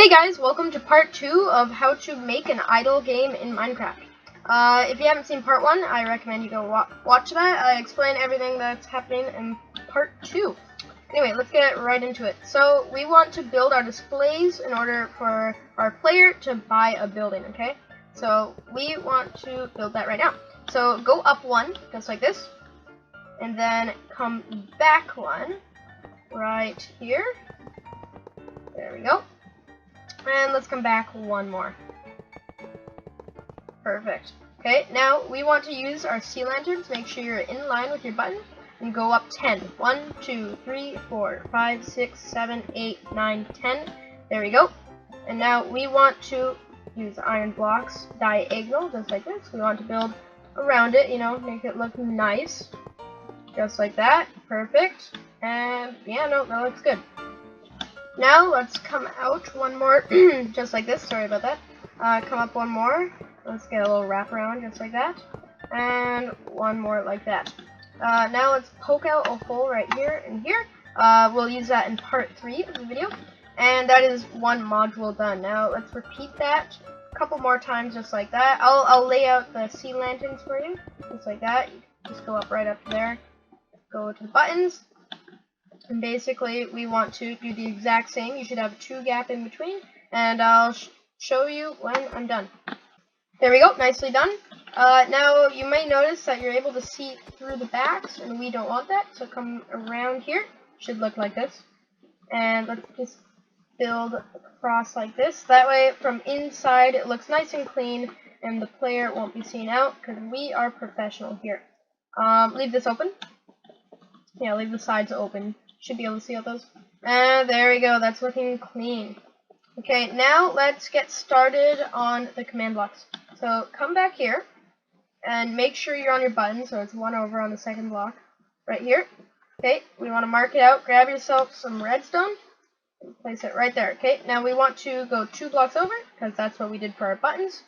Hey guys, welcome to part 2 of how to make an idle game in Minecraft. If you haven't seen part 1, I recommend you go watch that. I explain everything that's happening in part 2. Anyway, let's get right into it. So, we want to build our displays in order for our player to buy a building, okay? So, we want to build that right now. So, go up 1, just like this. And then come back 1, right here. There we go. And let's come back one more. Perfect. Okay, now we want to use our sea lanterns. Make sure you're in line with your button and go up 10. 1, 2, 3, 4, 5, 6, 7, 8, 9, 10. There we go. And now we want to use iron blocks diagonal, just like this. We want to build around it, make it look nice. Just like that. Perfect. And yeah, no, that looks good. Now let's come out one more, just like this. Sorry about that. Come up one more. Let's get a little wrap around, just like that. And one more like that. Now let's poke out a hole right here and here. We'll use that in part 3 of the video. And that is one module done. Now let's repeat that a couple more times, just like that. I'll lay out the sea lanterns for you, just like that. You just go up right up there. Go to the buttons. And basically, we want to do the exact same. You should have a 2 gap in between, and I'll show you when I'm done. There we go, nicely done. Now, you may notice that you're able to see through the backs, and we don't want that, so come around here. Should look like this. And let's just build across like this. That way, from inside, it looks nice and clean, and the player won't be seen out, because we are professional here. Leave this open. Yeah, leave the sides open. Should be able to see all those. And there we go, that's looking clean. Okay, now let's get started on the command blocks. So come back here and make sure you're on your button, so it's 1 over on the second block right here. Okay, we want to mark it out. Grab yourself some redstone and place it right there. Okay, now we want to go 2 blocks over, because that's what we did for our buttons,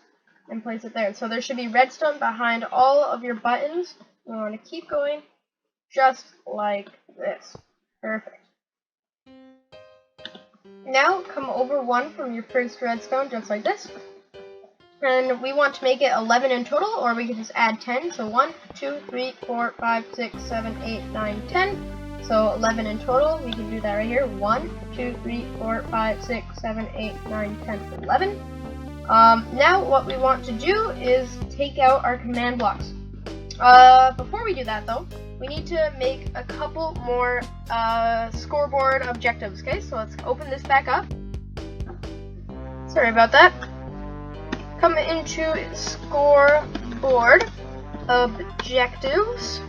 and place it there. So there should be redstone behind all of your buttons. We want to keep going just like this. Perfect. Now come over 1 from your first redstone, just like this. And we want to make it 11 in total, or we can just add 10. So 1, 2, 3, 4, 5, 6, 7, 8, 9, 10. So 11 in total. We can do that right here. 1, 2, 3, 4, 5, 6, 7, 8, 9, 10, 11. Now what we want to do is take out our command blocks. Before we do that though, we need to make a couple more scoreboard objectives, okay? So let's open this back up. Sorry about that. Come into scoreboard objectives.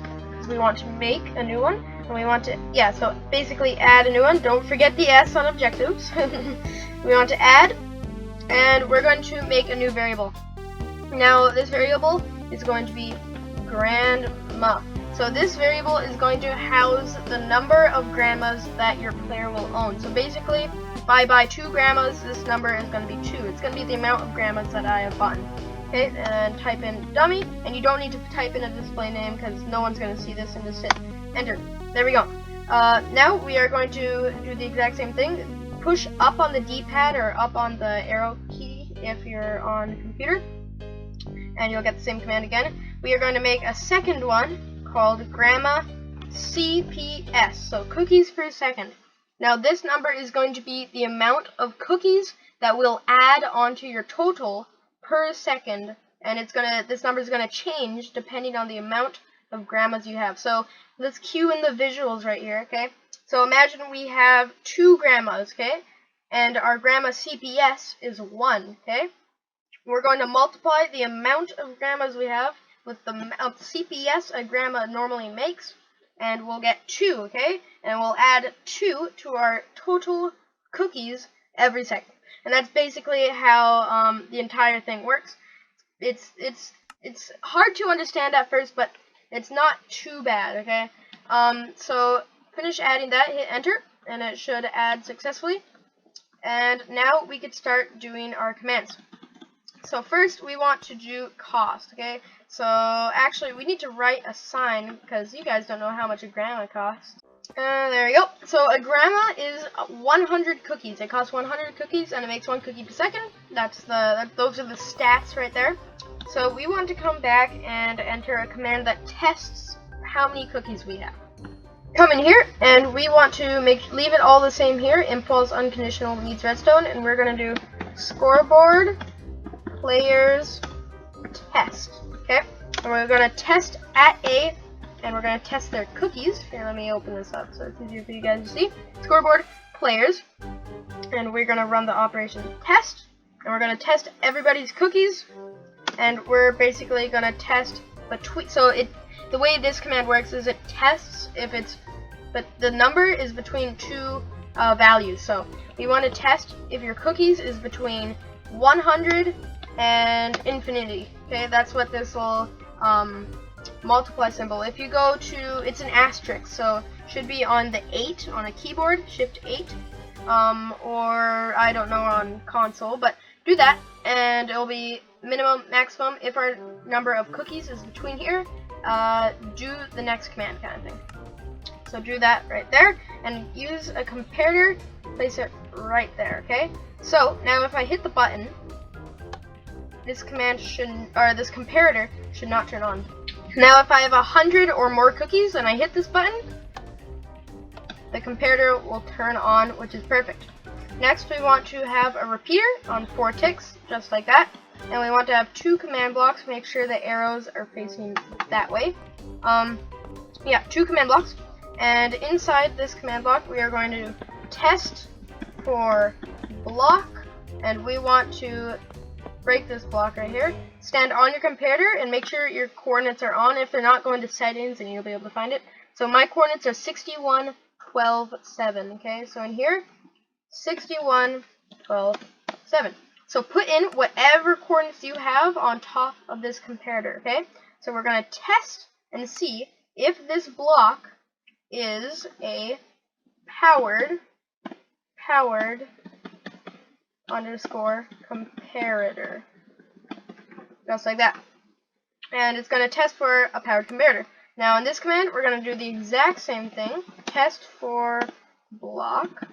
We want to make a new one. And we want to, so basically add a new one. Don't forget the S on objectives. We want to add, and we're going to make a new variable. Now this variable is going to be grandma. So this variable is going to house the number of grandmas that your player will own. So basically, if I buy 2 grandmas, this number is going to be 2. It's going to be the amount of grandmas that I have bought. Okay, and type in dummy, and you don't need to type in a display name because no one's going to see this, and just hit enter. There we go. Now we are going to do the exact same thing. Push up on the D-pad or up on the arrow key if you're on a computer, and you'll get the same command again. We are going to make a second one called grandma CPS, so cookies per second. Now this number is going to be the amount of cookies that will add onto your total per second, and this number is gonna change depending on the amount of grandmas you have. So let's cue in the visuals right here, okay? So imagine we have 2 grandmas, okay? And our grandma CPS is 1, okay? We're going to multiply the amount of grandmas we have with the CPS a grandma normally makes, and we'll get 2, okay? And we'll add 2 to our total cookies every second. And that's basically how the entire thing works. It's hard to understand at first, but it's not too bad, okay? So finish adding that, hit enter, and it should add successfully. And now we could start doing our commands. So first we want to do cost, okay? So actually we need to write a sign because you guys don't know how much a grandma costs. There we go. So a grandma is 100 cookies. It costs 100 cookies, and it makes 1 cookie per second. Those are the stats right there. So we want to come back and enter a command that tests how many cookies we have. Come in here, and we want to leave it all the same here. Impulse unconditional needs redstone, and we're gonna do scoreboard players test. Okay, and we're gonna test at A. And we're going to test their cookies. Here, let me open this up so it's easier for you guys to see. Scoreboard players. And we're going to run the operation test. And we're going to test everybody's cookies. And we're basically going to test between. So the way this command works is it tests if it's. But the number is between two values. So we want to test if your cookies is between 100 and infinity. Okay, that's what this will. Multiply symbol. If you go to, it's an asterisk, so should be on the 8 on a keyboard, shift 8, or I don't know on console, but do that, and it'll be minimum, maximum. If our number of cookies is between here, do the next command kind of thing. So do that right there, and use a comparator, place it right there, okay? So now if I hit the button, this command this comparator should not turn on. Now if I have 100 or more cookies and I hit this button, the comparator will turn on, which is perfect. Next we want to have a repeater on 4 ticks, just like that. And we want to have 2 command blocks, make sure the arrows are facing that way. 2 command blocks. And inside this command block we are going to test for block, and we want to break this block right here. Stand on your comparator and make sure your coordinates are on. If they're not, go into settings and you'll be able to find it. So my coordinates are 61, 12, 7. Okay, so in here, 61, 12, 7. So put in whatever coordinates you have on top of this comparator. Okay, so we're going to test and see if this block is a powered underscore comparator, just like that, and it's going to test for a powered comparator. Now in this command we're going to do the exact same thing, test for block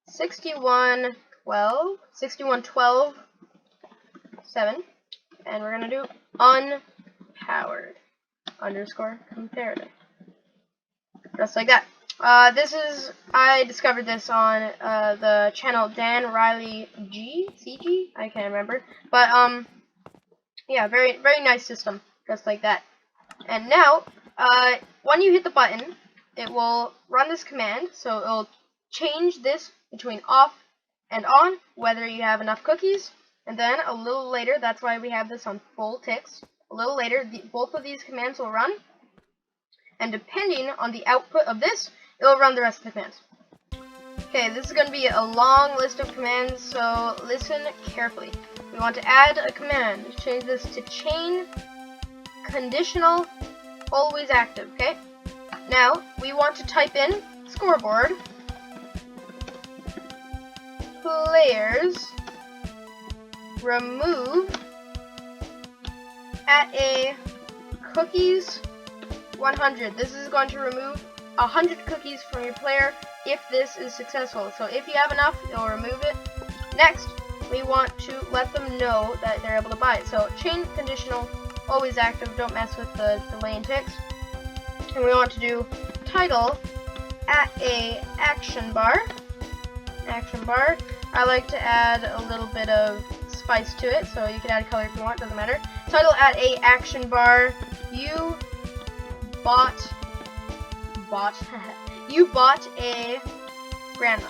61, 12, 7, and we're going to do unpowered underscore comparator, just like that. I discovered this on the channel Dan Riley CG, I can't remember, but yeah, very nice system, just like that. And now when you hit the button, it will run this command, so it will change this between off and on, whether you have enough cookies, and then a little later, that's why we have this on full ticks, a little later both of these commands will run, and depending on the output of this, it will run the rest of the commands. Okay, this is going to be a long list of commands, so listen carefully. We want to add a command. Change this to chain conditional always active, okay? Now, we want to type in scoreboard players remove at a cookies 100. This is going to remove 100 cookies from your player if this is successful. So if you have enough, it'll remove it. Next, we want to let them know that they're able to buy it. So chain conditional, always active, don't mess with the delay and ticks. And we want to do title at a action bar. I like to add a little bit of spice to it, so you can add color if you want, doesn't matter. Title at a action bar. You bought a grandma.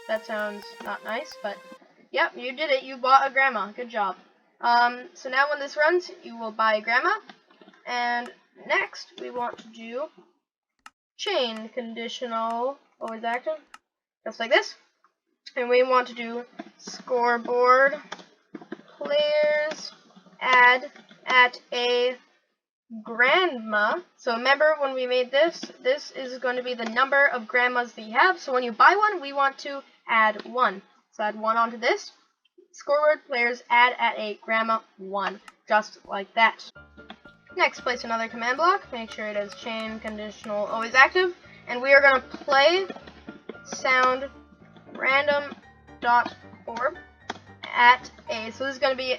That sounds not nice, but yep, you did it. You bought a grandma. Good job. So now when this runs, you will buy a grandma. And next, we want to do chain conditional always active, just like this. And we want to do scoreboard players add at a grandma. So remember when we made this is going to be the number of grandmas that you have. So when you buy one, we want to add 1. So add 1 onto this. Scoreboard players add at a grandma 1, just like that. Next, place another command block. Make sure it is chain conditional always active. and we are going to play sound random.orb at A. So this is going to be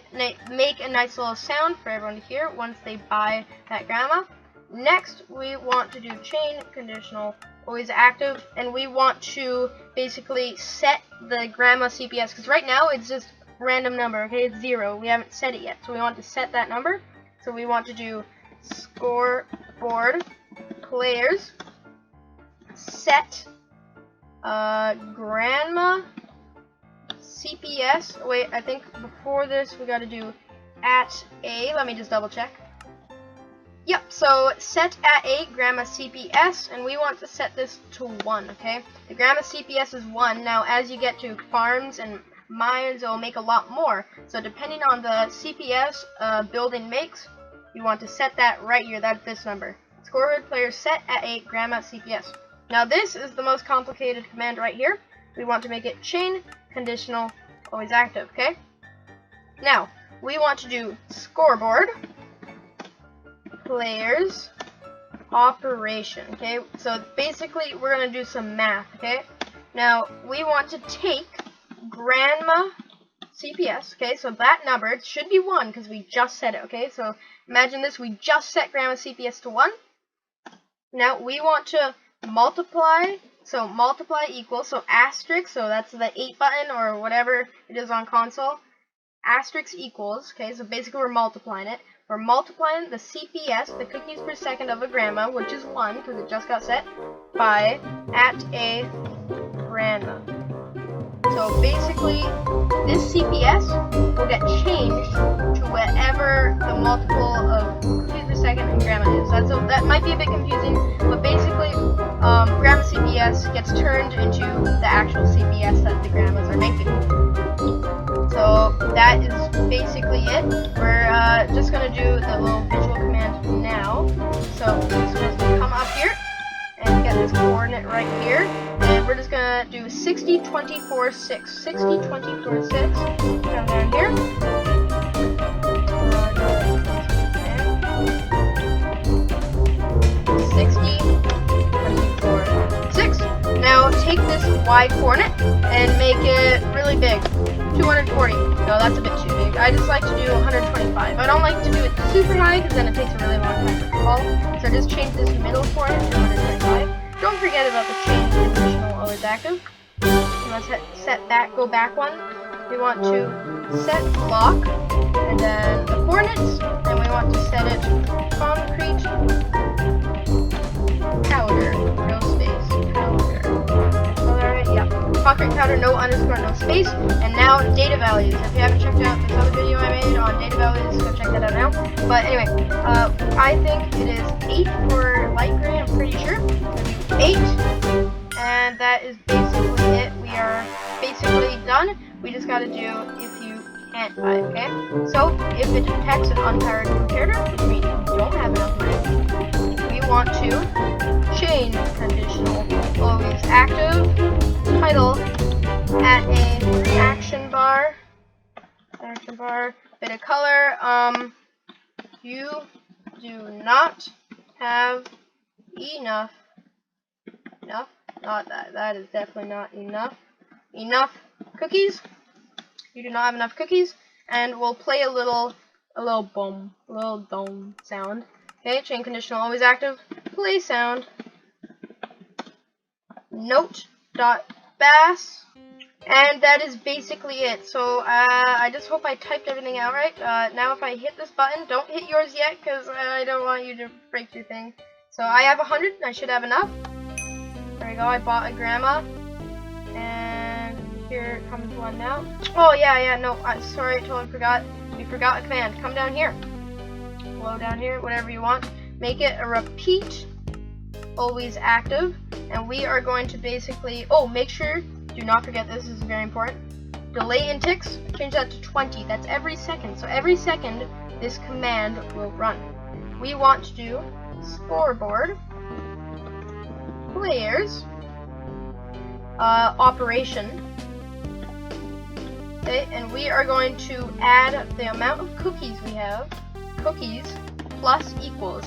make a nice little sound for everyone to hear once they buy that grandma. Next, we want to do chain conditional always active, and we want to basically set the grandma CPS, because right now it's just random number, okay? It's 0. We haven't set it yet, so we want to set that number. So we want to do scoreboard players set grandma CPS. Wait, I think before this we got to do at A. Let me just double check. Yep, so set at A grandma CPS, and we want to set this to 1, okay? The grandma CPS is 1. Now, as you get to farms and mines, it will make a lot more. So depending on the CPS building makes, you want to set that right here. That's this number. Scoreboard players set at A grandma CPS. Now, this is the most complicated command right here. We want to make it chain conditional always active, okay? Now, we want to do scoreboard players operation, okay? So basically we're going to do some math, okay? Now we want to take grandma CPS, okay? So that number, it should be 1 because we just set it, okay? So imagine this, we just set grandma CPS to 1. Now we want to multiply, so multiply equals, so asterisk, so that's the 8 button or whatever it is on console. Asterisk equals, okay? So basically we're multiplying it. We're multiplying the CPS, the cookies per second of a grandma, which is 1 because it just got set, by at a grandma. So basically, this CPS will get changed to whatever the multiple of cookies per second and grandma is. That might be a bit confusing, but basically, grandma CPS gets turned into the actual CPS that the grandmas are making. So that is basically it. We're just going to do the little visual command now. So we're just going to come up here and get this coordinate right here. And we're just going to do 60, 24, 6. 60, 24, 6. Come down here. 60, 24, 6. Now take this Y coordinate and make it really big. 240. No, that's a bit too big. I just like to do 125. I don't like to do it super high because then it takes a really long time to fall. So just change this middle coordinate to 125. Don't forget about the chain conditional always active. Let's set that, go back one. We want to set block, and then the coordinates, and we want to set it concrete powder, no space, powder. Alright, yeah. Concrete powder, no underscore, no space. And now data values. If you haven't checked out this other video I made on data values, go check that out now. But anyway, I think it is 8 for light gray, I'm pretty sure. 8. And that is basically it. We are basically done. We just gotta do if you can't buy, okay? So, if it detects an unpowered comparator, which means you don't have enough money, we want to chain conditional always active title at a action bar, bit of color. You do not have enough, not that is definitely not enough cookies. You do not have enough cookies, and we'll play a little dome sound. Okay, chain conditional always active, play sound, note.bass, and that is basically it. So I just hope I typed everything out right. Now if I hit this button, don't hit yours yet because I don't want you to break your thing. So I have 100, I should have enough. There we go, I bought a grandma, and here comes one now. Oh yeah, no, sorry, I totally forgot. We forgot a command. Come down here. Flow down here, whatever you want. Make it a repeat, always active, and we are going to basically, make sure, do not forget this is very important. Delay in ticks, change that to 20. That's every second. So every second, this command will run. We want to do scoreboard players operation. Okay, and we are going to add the amount of cookies we have. Cookies plus equals,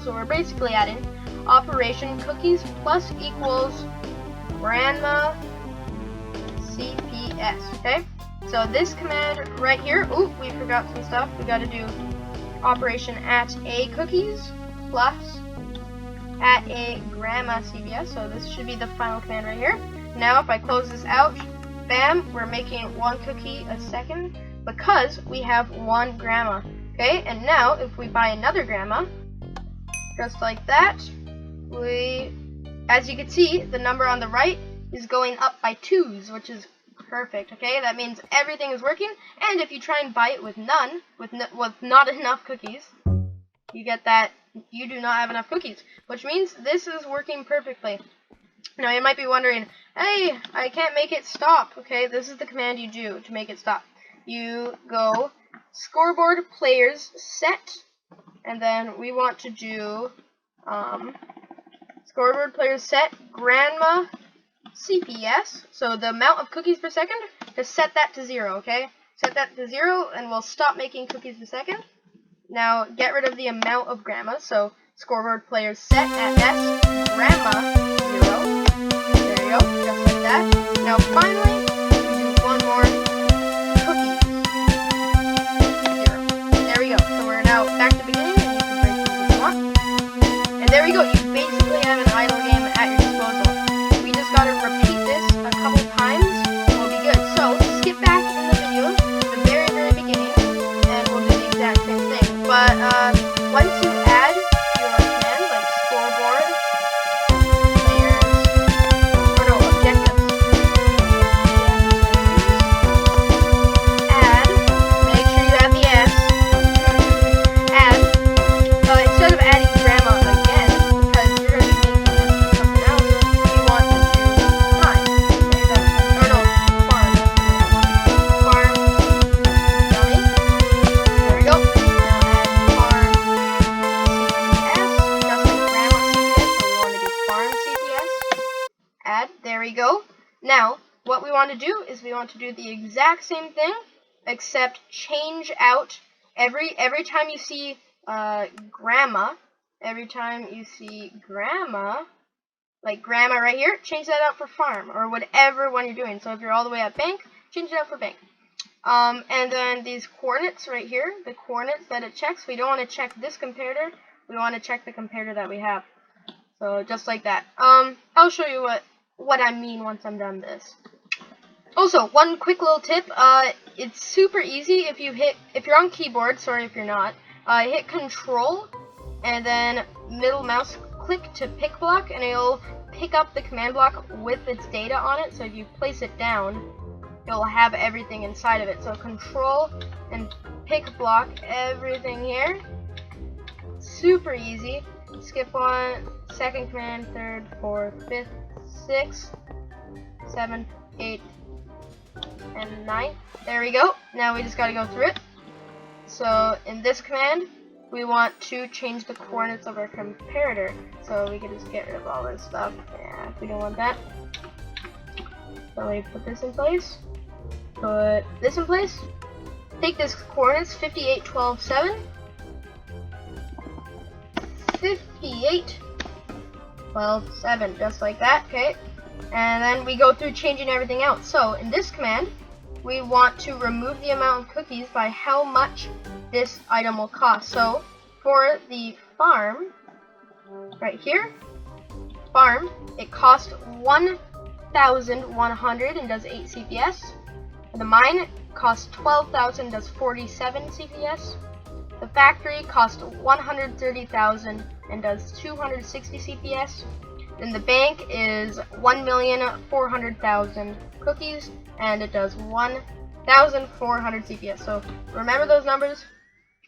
so we're basically adding operation cookies plus equals grandma CPS. Okay, so this command right here, ooh, we forgot some stuff. We got to do operation at a cookies plus at a grandma CPS. So this should be the final command right here. Now if I close this out, bam, we're making 1 cookie a second because we have 1 grandma. Okay, and now if we buy another grandma, just like that, as you can see, the number on the right is going up by 2s, which is perfect. Okay, that means everything is working. And if you try and buy it with none, with not enough cookies, you get that you do not have enough cookies, which means this is working perfectly. Now you might be wondering, hey, I can't make it stop. Okay, this is the command you do to make it stop. You go scoreboard players set, and then we want to do scoreboard players set grandma CPS. So the amount of cookies per second, just set that to 0. Okay, set that to 0, and we'll stop making cookies per second. Now get rid of the amount of grandma. So scoreboard players set at S grandma 0. There you go, just like that. Now finally, we do 1 more cookies 0. There we go. So we're now back to beginning, and you can break things if you want. And there we go. You basically have an idle game at your disposal. We just gotta repeat this a couple times, and we'll be good. So skip back in the video to the very, very beginning, and we'll do the exact same thing. But once you add your commands like scoreboard, players, or no, objectives, add, make sure you have the S, add, instead of adding grandma again, because you're going to be making this something else, we want to do time. Okay, or no, farm. Farm, dummy. There we go. There we go. Now, what we want to do is we want to do the exact same thing, except change out every time you see grandma. Every time you see grandma, like grandma right here, change that out for farm or whatever one you're doing. So if you're all the way at bank, change it out for bank. And then these coordinates right here, the coordinates that it checks, we don't want to check this comparator. We want to check the comparator that we have. So just like that. I'll show you what I mean once I'm done this. Also, one quick little tip, it's super easy if you're on keyboard, sorry if you're not, hit Control and then middle mouse click to pick block, and it'll pick up the command block with its data on it. So if you place it down, it'll have everything inside of it. So Control and pick block everything here. Super easy. Skip 1, second command, third, fourth, fifth, 6th, 7th, 8th, and 9th. There we go. Now we just got to go through it. So in this command, we want to change the coordinates of our comparator. So we can just get rid of all this stuff. Yeah, we don't want that. So we put this in place. Put this in place. Take this coordinates 58, 12, 7. 58, 12, 7, just like that, okay? And then we go through changing everything else. So in this command, we want to remove the amount of cookies by how much this item will cost. So for the farm, right here, farm, it costs 1,100 and does 8 CPS. The mine costs 12,000, does 47 CPS. The factory costs 130,000 and does 260 CPS. Then the bank is 1,400,000 cookies and it does 1,400 CPS. So remember those numbers.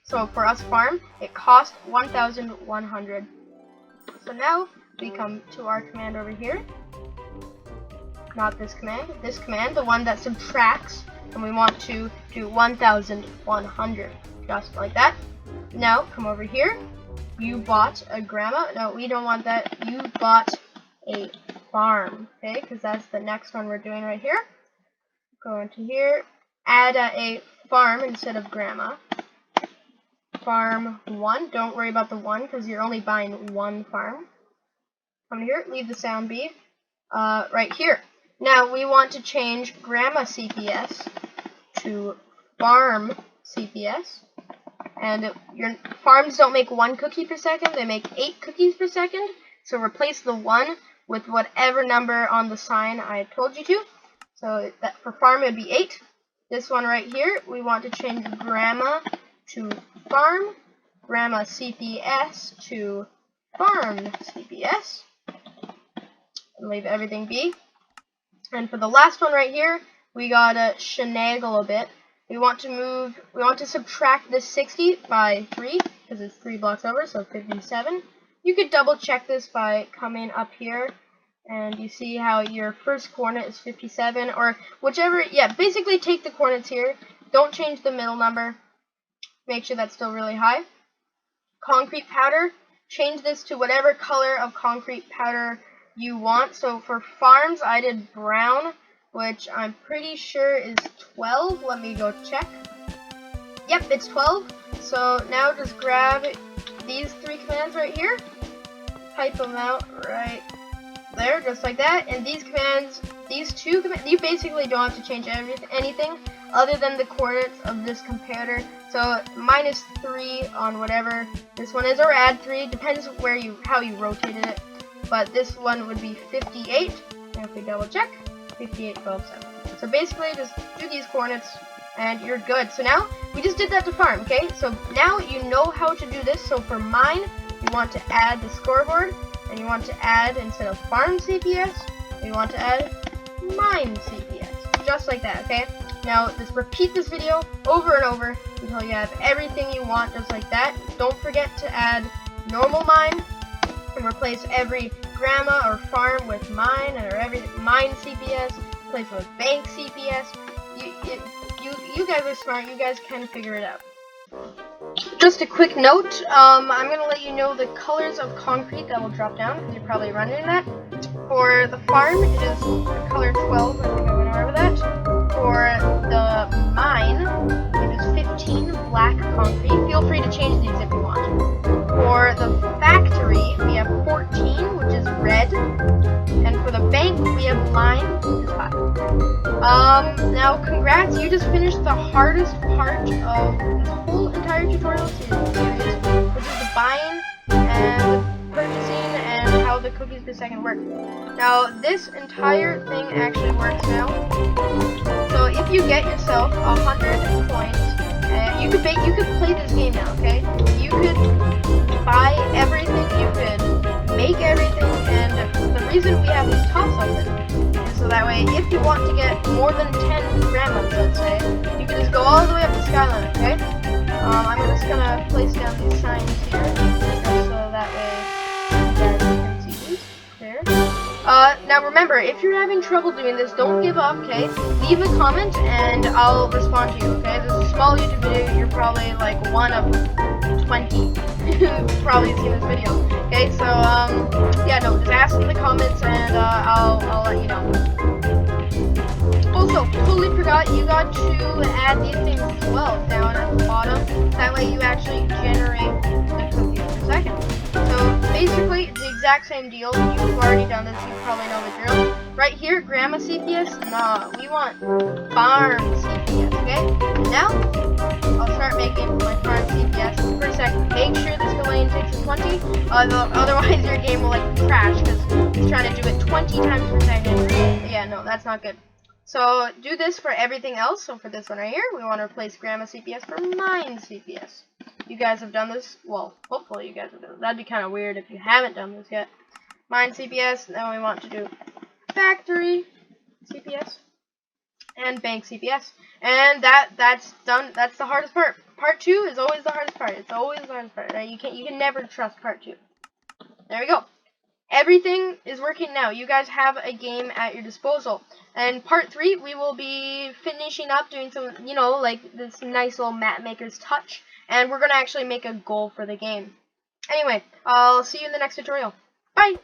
So for us farm, it costs 1,100. So now we come to our command over here. Not this command, the one that subtracts, and we want to do 1,100. Just like that. Now, come over here. You bought a grandma. No, we don't want that. You bought a farm. Okay, because that's the next one we're doing right here. Go into here. Add a farm instead of grandma. Farm 1. Don't worry about the 1 because you're only buying one farm. Come here, leave the sound be. Right here. Now we want to change grandma CPS to farm CPS. And your farms don't make 1 cookie per second, they make 8 cookies per second. So replace the 1 with whatever number on the sign I told you to. So that for farm it would be 8. This one right here, we want to change grandma to farm, grandma CPS to farm CPS, and leave everything be. And for the last one right here, we gotta shenagle a bit. We want to subtract this 60 by 3, because it's 3 blocks over, so 57. You could double check this by coming up here, and you see how your first coordinate is 57, or whichever, yeah, basically take the coordinates here. Don't change the middle number. Make sure that's still really high. Concrete powder, change this to whatever color of concrete powder you want. So for farms, I did brown, which I'm pretty sure is 12. Let me go check. Yep, it's 12. So now just grab these 3 commands right here, type them out right there, just like that. And these commands, these 2 commands, you basically don't have to change anything other than the coordinates of this comparator. So -3 on whatever this one is, or add 3, depends how you rotated it. But this one would be 58. And if we double check, 58, 12, 7. So basically just do these coordinates and you're good. So now we just did that to farm, okay? So now you know how to do this. So for mine, you want to add the scoreboard, and you want to add, instead of farm CPS, you want to add mine CPS. Just like that, okay? Now just repeat this video over and over until you have everything you want, just like that. Don't forget to add normal mine, and replace every grandma or farm with mine, or every mine CPS, replace it with bank CPS. You guys are smart, you guys can figure it out. Just a quick note, I'm going to let you know the colors of concrete that will drop down, because you're probably wondering that. For the farm, it is color 12, I think I went over that. For the mine, it is 15 black concrete. Feel free to change these if you want. For the factory, we have 14, which is red. And for the bank, we have lime, which is 5. Now congrats, you just finished the hardest part of this whole entire tutorial series, which is the buying and purchasing and how the cookies per second work. Now this entire thing actually works now. So if you get yourself 100 coins, you could play this game now, okay? You could buy everything, you could make everything, and the reason we have these tops open is so that way if you want to get more than 10 grandmas, let's say, you can just go all the way up to Skyline, okay? I'm just gonna place down these signs here, just so that way you guys can see these. There. Now remember, if you're having trouble doing this, don't give up, okay? Leave a comment and I'll respond to you, okay? This is a small YouTube video, you're probably like one of 20 who's probably seen this video, okay? So, yeah, no, just ask in the comments and I'll let you know. Also, totally forgot, you got to add these things as well down at the bottom. That way you actually generate the cookies per second. So basically, it's the exact same deal. You've already done this, you probably know the drill. Right here, grandma CPS, nah, we want farm CPS, okay? And now, I'll start making my farm CPS per second. Make sure this delay takes a 20, otherwise your game will like crash, because it's trying to do it 20 times per second. Yeah, no, that's not good. So do this for everything else. So for this one right here, we want to replace grandma CPS for mine CPS. You guys have done this. Well, hopefully you guys have done this. That'd be kind of weird if you haven't done this yet. Mine CPS. Then we want to do factory CPS and bank CPS. And that's done. That's the hardest part. Part 2 is always the hardest part. It's always the hardest part. Right? You can never trust part 2. There we go. Everything is working now. You guys have a game at your disposal. And part 3, we will be finishing up doing some, you know, like this nice little map maker's touch. And we're going to actually make a goal for the game. Anyway, I'll see you in the next tutorial. Bye!